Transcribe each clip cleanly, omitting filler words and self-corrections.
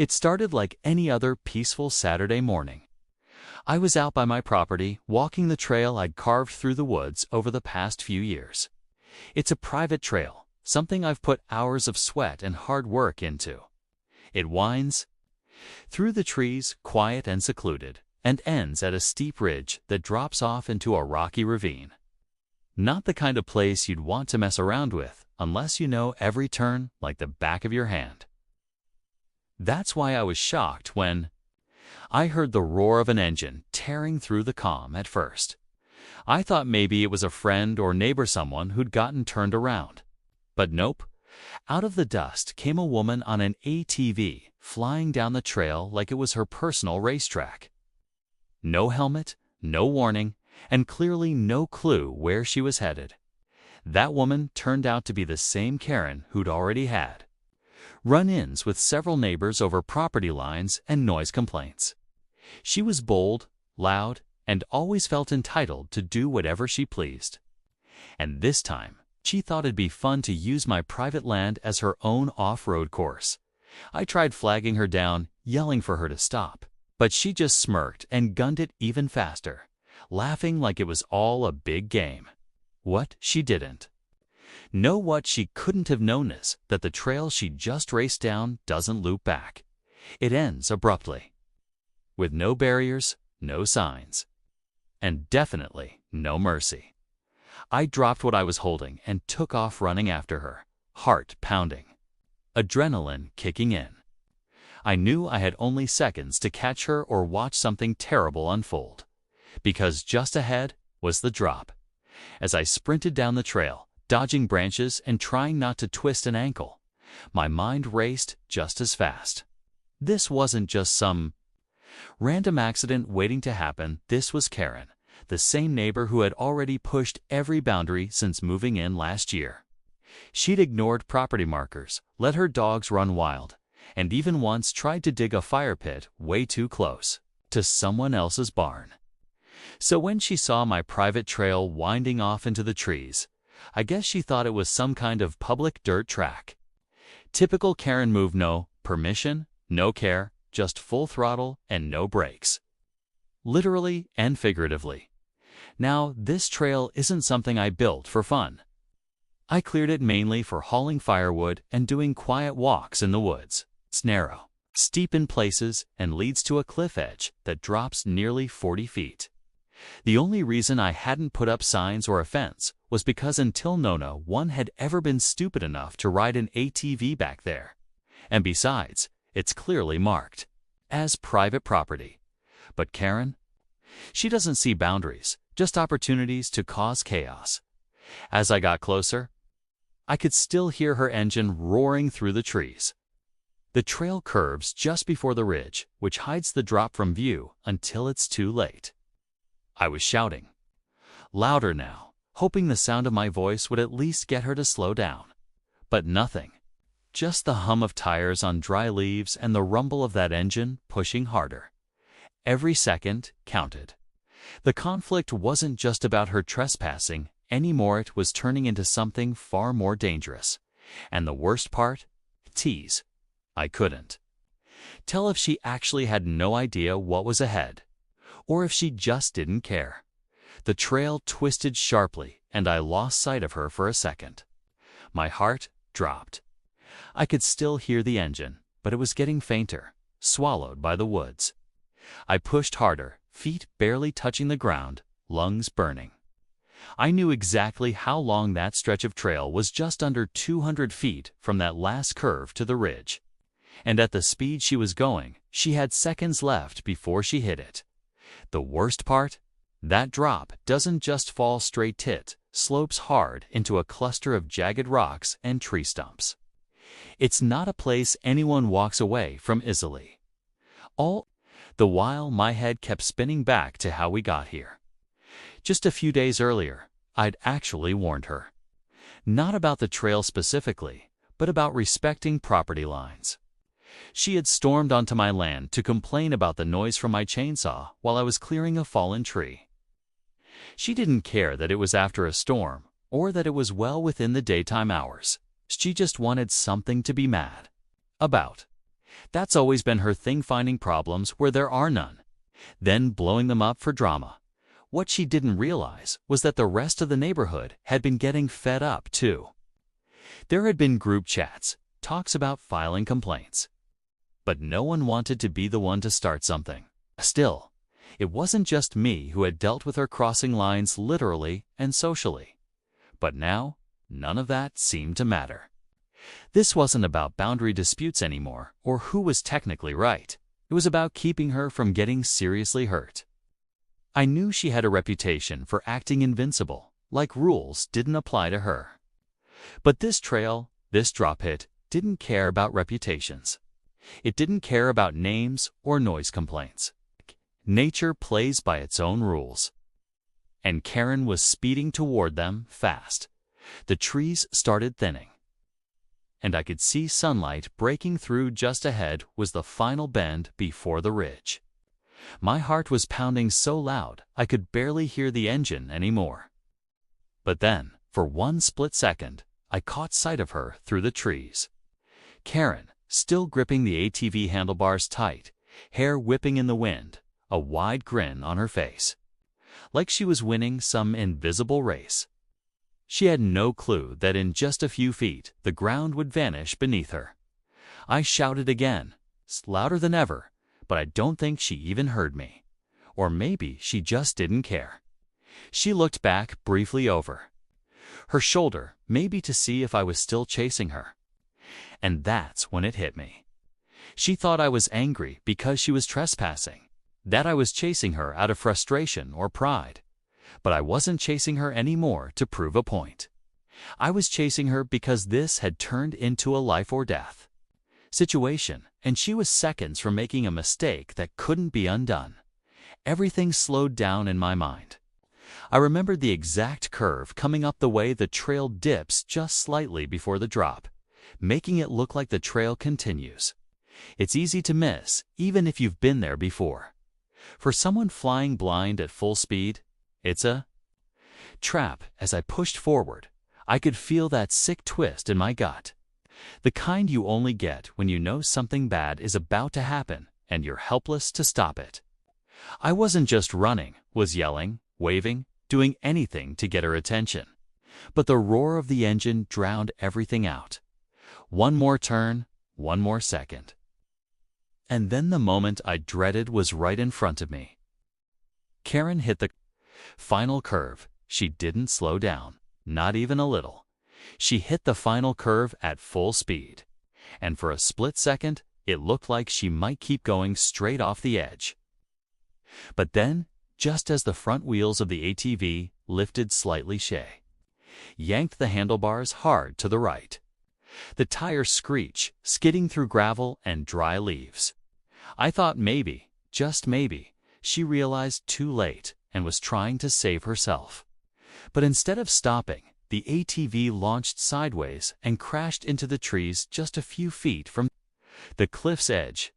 It started like any other peaceful Saturday morning. I was out by my property, walking the trail I'd carved through the woods over the past few years. It's a private trail, something I've put hours of sweat and hard work into. It winds through the trees, quiet and secluded, and ends at a steep ridge that drops off into a rocky ravine. Not the kind of place you'd want to mess around with unless you know every turn like the back of your hand. That's why I was shocked when I heard the roar of an engine tearing through the calm at first. I thought maybe it was a friend or neighbor, someone who'd gotten turned around. But nope. Out of the dust came a woman on an ATV, flying down the trail like it was her personal racetrack. No helmet, no warning, and clearly no clue where she was headed. That woman turned out to be the same Karen who'd already had run-ins with several neighbors over property lines and noise complaints. She was bold, loud, and always felt entitled to do whatever she pleased. And this time, she thought it'd be fun to use my private land as her own off-road course. I tried flagging her down, yelling for her to stop, but she just smirked and gunned it even faster, laughing like it was all a big game. What she didn't know, what she couldn't have known, is that the trail she just raced down doesn't loop back. It ends abruptly, with no barriers, no signs, and definitely no mercy. I dropped what I was holding and took off running after her, heart pounding, adrenaline kicking in. I knew I had only seconds to catch her or watch something terrible unfold, because just ahead was the drop. As I sprinted down the trail, dodging branches and trying not to twist an ankle, my mind raced just as fast. This wasn't just some random accident waiting to happen. This was Karen, the same neighbor who had already pushed every boundary since moving in last year. She'd ignored property markers, let her dogs run wild, and even once tried to dig a fire pit way too close to someone else's barn. So when she saw my private trail winding off into the trees, I guess she thought it was some kind of public dirt track. Typical Karen move: no permission, no care, just full throttle and no brakes. Literally and figuratively. Now, this trail isn't something I built for fun. I cleared it mainly for hauling firewood and doing quiet walks in the woods. It's narrow, steep in places, and leads to a cliff edge that drops nearly 40 feet. The only reason I hadn't put up signs or a fence was because until no one had ever been stupid enough to ride an ATV back there. And besides, it's clearly marked as private property. But Karen, she doesn't see boundaries, just opportunities to cause chaos. As I got closer, I could still hear her engine roaring through the trees. The trail curves just before the ridge, which hides the drop from view until it's too late. I was shouting louder now, hoping the sound of my voice would at least get her to slow down. But nothing. Just the hum of tires on dry leaves and the rumble of that engine pushing harder. Every second counted. The conflict wasn't just about her trespassing anymore. It was turning into something far more dangerous. And the worst part? Tease. I couldn't tell if she actually had no idea what was ahead, or if she just didn't care. The trail twisted sharply, and I lost sight of her for a second. My heart dropped. I could still hear the engine, but it was getting fainter, swallowed by the woods. I pushed harder, feet barely touching the ground, lungs burning. I knew exactly how long that stretch of trail was: just under 200 feet from that last curve to the ridge. And at the speed she was going, she had seconds left before she hit it. The worst part? That drop doesn't just fall straight, it slopes hard into a cluster of jagged rocks and tree stumps. It's not a place anyone walks away from easily. All the while my head kept spinning back to how we got here. Just a few days earlier, I'd actually warned her. Not about the trail specifically, but about respecting property lines. She had stormed onto my land to complain about the noise from my chainsaw while I was clearing a fallen tree. She didn't care that it was after a storm, or that it was well within the daytime hours. She just wanted something to be mad about. That's always been her thing, finding problems where there are none, then blowing them up for drama. What she didn't realize was that the rest of the neighborhood had been getting fed up too. There had been group chats, talks about filing complaints. But no one wanted to be the one to start something. Still, it wasn't just me who had dealt with her crossing lines literally and socially. But now, none of that seemed to matter. This wasn't about boundary disputes anymore, or who was technically right. It was about keeping her from getting seriously hurt. I knew she had a reputation for acting invincible, like rules didn't apply to her. But this trail, this drop hit, didn't care about reputations. It didn't care about names or noise complaints. Nature plays by its own rules. And Karen was speeding toward them fast. The trees started thinning, and I could see sunlight breaking through. Just ahead was the final bend before the ridge. My heart was pounding so loud I could barely hear the engine anymore. But then, for one split second, I caught sight of her through the trees. Karen, still gripping the ATV handlebars tight, hair whipping in the wind, a wide grin on her face, like she was winning some invisible race. She had no clue that in just a few feet the ground would vanish beneath her. I shouted again, louder than ever, but I don't think she even heard me. Or maybe she just didn't care. She looked back briefly over her shoulder, maybe to see if I was still chasing her. And that's when it hit me. She thought I was angry because she was trespassing, that I was chasing her out of frustration or pride. But I wasn't chasing her anymore to prove a point. I was chasing her because this had turned into a life or death situation, and she was seconds from making a mistake that couldn't be undone. Everything slowed down in my mind. I remembered the exact curve coming up the way the trail dips just slightly before the drop, making it look like the trail continues. It's easy to miss, even if you've been there before. For someone flying blind at full speed, it's a trap. As I pushed forward, I could feel that sick twist in my gut. The kind you only get when you know something bad is about to happen and you're helpless to stop it. I wasn't just running, was yelling, waving, doing anything to get her attention. But the roar of the engine drowned everything out. One more turn, one more second. And then the moment I dreaded was right in front of me. Karen hit the final curve. She didn't slow down, not even a little. She hit the final curve at full speed, and for a split second, it looked like she might keep going straight off the edge. But then, just as the front wheels of the ATV lifted slightly, she yanked the handlebars hard to the right. The tires screech, skidding through gravel and dry leaves. I thought maybe, just maybe, she realized too late and was trying to save herself. But instead of stopping, the ATV launched sideways and crashed into the trees just a few feet from the cliff's edge.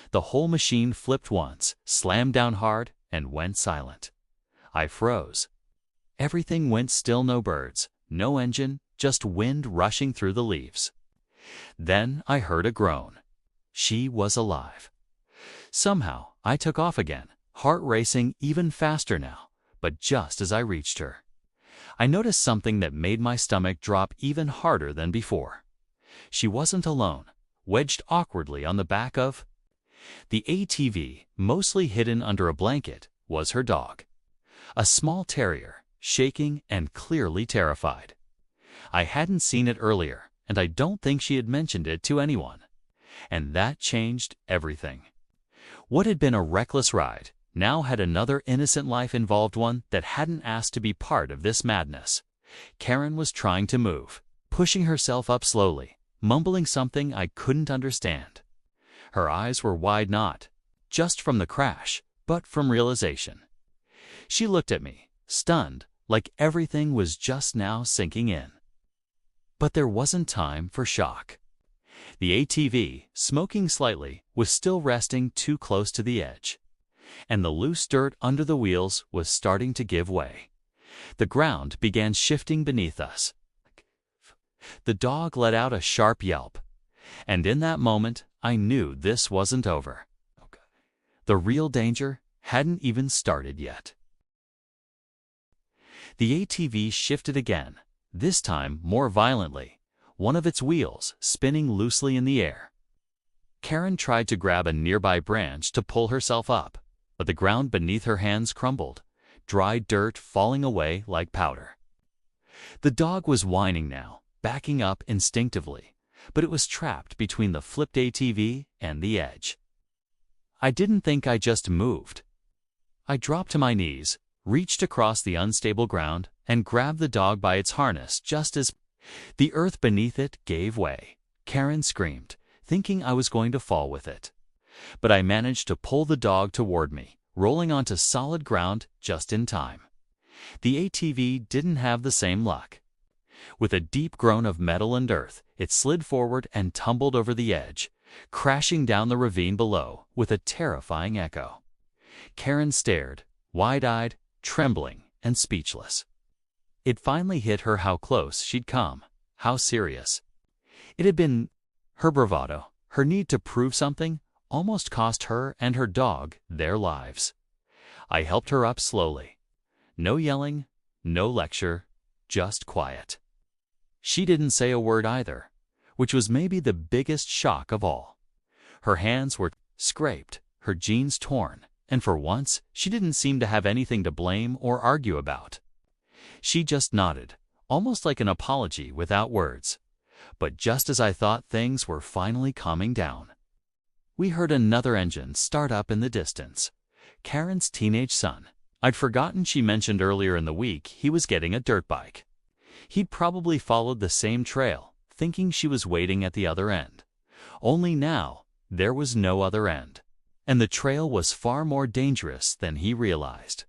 The whole machine flipped once, slammed down hard, and went silent. I froze. Everything went still. No birds, no engine, just wind rushing through the leaves. Then I heard a groan. She was alive. Somehow, I took off again, heart racing even faster now, but just as I reached her, I noticed something that made my stomach drop even harder than before. She wasn't alone, wedged awkwardly on the back of the ATV, mostly hidden under a blanket, was her dog. A small terrier, shaking and clearly terrified. I hadn't seen it earlier, and I don't think she had mentioned it to anyone. And that changed everything. What had been a reckless ride now had another innocent life involved, one that hadn't asked to be part of this madness. Karen was trying to move, pushing herself up slowly, mumbling something I couldn't understand. Her eyes were wide, not just from the crash, but from realization. She looked at me, stunned, like everything was just now sinking in. But there wasn't time for shock. The ATV, smoking slightly, was still resting too close to the edge, and the loose dirt under the wheels was starting to give way. The ground began shifting beneath us. The dog let out a sharp yelp. And in that moment, I knew this wasn't over. The real danger hadn't even started yet. The ATV shifted again, this time more violently, one of its wheels spinning loosely in the air. Karen tried to grab a nearby branch to pull herself up, but the ground beneath her hands crumbled, dry dirt falling away like powder. The dog was whining now, backing up instinctively, but it was trapped between the flipped ATV and the edge. I didn't think I just moved. I dropped to my knees, reached across the unstable ground, and grabbed the dog by its harness just as the earth beneath it gave way. Karen screamed, thinking I was going to fall with it. But I managed to pull the dog toward me, rolling onto solid ground just in time. The ATV didn't have the same luck. With a deep groan of metal and earth, it slid forward and tumbled over the edge, crashing down the ravine below with a terrifying echo. Karen stared, wide-eyed, trembling, and speechless. It finally hit her how close she'd come, how serious. It had been her bravado, her need to prove something, almost cost her and her dog their lives. I helped her up slowly. No yelling, no lecture, just quiet. She didn't say a word either, which was maybe the biggest shock of all. Her hands were scraped, her jeans torn, and for once she didn't seem to have anything to blame or argue about. She just nodded, almost like an apology without words. But just as I thought things were finally calming down, we heard another engine start up in the distance. Karen's teenage son. I'd forgotten she mentioned earlier in the week he was getting a dirt bike. He'd probably followed the same trail, thinking she was waiting at the other end. Only now, there was no other end, and the trail was far more dangerous than he realized.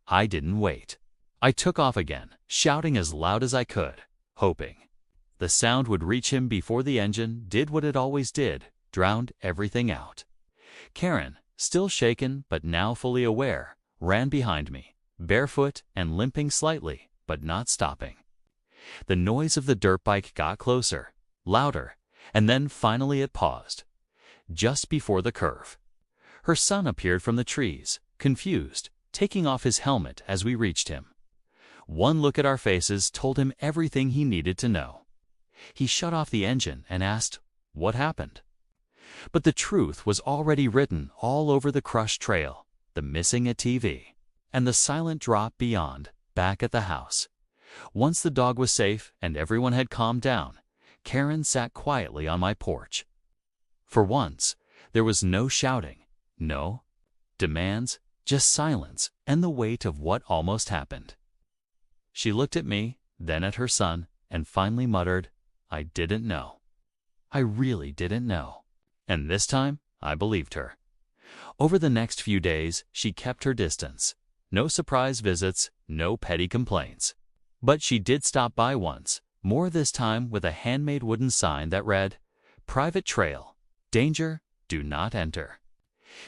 I didn't wait. I took off again, shouting as loud as I could, hoping the sound would reach him before the engine did what it always did, drowned everything out. Karen, still shaken but now fully aware, ran behind me, barefoot and limping slightly, but not stopping. The noise of the dirt bike got closer, louder, and then finally it paused, just before the curve. Her son appeared from the trees, confused, taking off his helmet as we reached him. One look at our faces told him everything he needed to know. He shut off the engine and asked, "What happened?" But the truth was already written all over the crushed trail, the missing ATV, and the silent drop beyond, back at the house. Once the dog was safe and everyone had calmed down, Karen sat quietly on my porch. For once, there was no shouting, no demands, just silence and the weight of what almost happened. She looked at me, then at her son, and finally muttered, "I didn't know. I really didn't know." And this time, I believed her. Over the next few days, she kept her distance. No surprise visits, no petty complaints. But she did stop by once, more this time with a handmade wooden sign that read, "Private Trail. Danger, do not enter."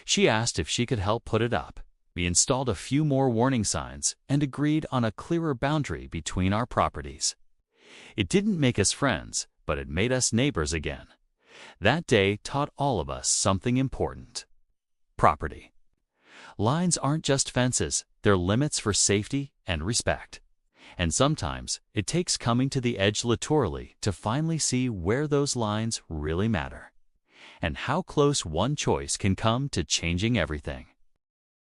She asked if she could help put it up. We installed a few more warning signs and agreed on a clearer boundary between our properties. It didn't make us friends, but it made us neighbors again. That day taught all of us something important. Property. Lines aren't just fences, they're limits for safety and respect. And sometimes it takes coming to the edge literally to finally see where those lines really matter, and how close one choice can come to changing everything.